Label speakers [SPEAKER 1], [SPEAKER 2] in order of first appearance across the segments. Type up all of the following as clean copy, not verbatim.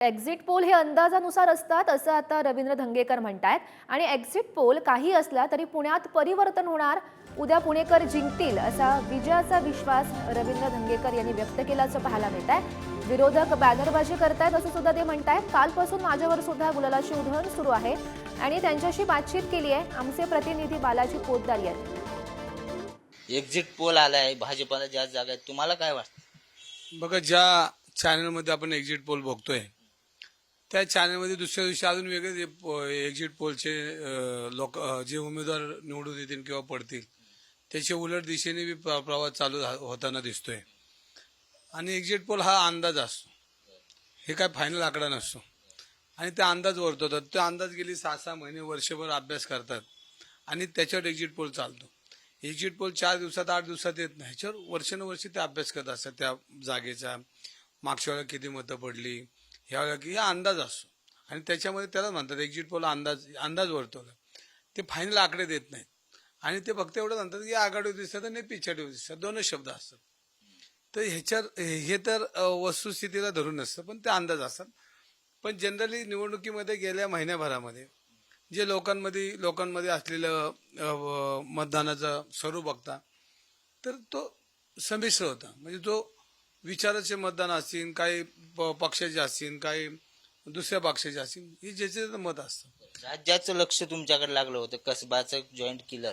[SPEAKER 1] Exit poll हे अंदाजानुसार असतात असं आता रवींद्र धंगेकर म्हणतायत आणि एक्झिट पोल काही असला तरी पुण्यात परिवर्तन होणार, उद्या पुणेकर जिंकतील असा विजयाचा विश्वास रवींद्र धंगेकर यांनी व्यक्त केल्याचं पाहायला मिळत आहे। विरोधक बॅनरबाजी करतायत असं सुद्धा ते म्हणतायत। कालपासून माझ्यावर सुद्धा गुलालाची उधळण सुरू आहे आणि त्यांच्याशी बातचीत केली आहे। आमचे प्रतिनिधी बालाजी पोतदार यांनी।
[SPEAKER 2] एक्झिट पोल आलाय, भाजपला जास्त जागा आहेत, तुम्हाला काय वाटतं?
[SPEAKER 3] बघा, ज्या चॅनलमध्ये आपण एक्झिट पोल बघतोय त्या चॅनलमध्ये दुसऱ्या दिवशी अजून वेगळे एक्झिट पोलचे लोक जे उमेदवार निवडून येतील किंवा पडतील त्याच्या उलट दिशेने बी प्रवास चालू होताना दिसतोय। आणि एक्झिट पोल हा अंदाज असतो, हे काय फायनल आकडा नसतो आणि ते अंदाज वर्तवतात। तो अंदाज गेली 6-6 महिने वर्षभर अभ्यास करतात आणि त्याच्यावर एक्झिट पोल चालतो। एक्झिट पोल 4 दिवसात 8 दिवसात येत नाही, ह्याच्यावर वर्षानुवर्षी ते अभ्यास करत असतात। त्या जागेचा मागच्या वेळेला किती मतं पडली, ह्या वेळेला की हा अंदाज असतो आणि त्याच्यामध्ये त्याला म्हणतात एक्झिट पोल अंदाज वर्तवला। ते फायनल आकडे देत नाहीत आणि ते फक्त एवढं म्हणतात की आघाडीवर दिसतात आणि पिछाडीवर दिसतात, दोनच शब्द असतात। तर हे तर वस्तुस्थितीला धरून नसतं, पण ते अंदाज असतात। पण जनरली निवडणुकीमध्ये गेल्या महिन्याभरामध्ये जे लोकांमध्ये असलेलं मतदानाचं स्वरूप बघता तर तो संमिश्र होता। म्हणजे तो विचाराचे मतदान असतील, काही पक्षाचे असतील, काही दुसऱ्या पक्षाचे असतील, हे ज्याचे मत असतं।
[SPEAKER 2] राज्याचं लक्ष तुमच्याकडे लागलं होतं, कसबाचं जॉईंट किलर,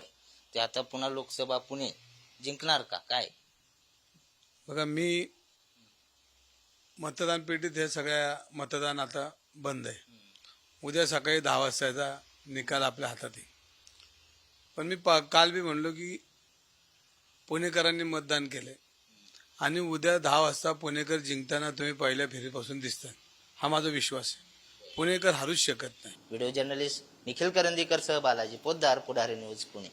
[SPEAKER 2] ते आता पुन्हा लोकसभा पुणे जिंकणार का काय?
[SPEAKER 3] बघा, मी मतदान पेटीत हे सगळ्या मतदान आता बंद आहे। उद्या सकाळी 10 वाजताचा निकाल आपल्या हातात आहे। पण मी काल बी म्हणलो की पुणेकरांनी मतदान केलंय आणि उद्या 10 वाजता पुणेकर जिंकताना तुम्ही पहिल्या फेरीपासून दिसतात, हा माझा विश्वास आहे। पुणेकर हारूच शकत नाही।
[SPEAKER 2] व्हिडिओ जर्नलिस्ट निखिल करंदीकर सह बालाजी पोतदार, पुढारी न्यूज, पुणे।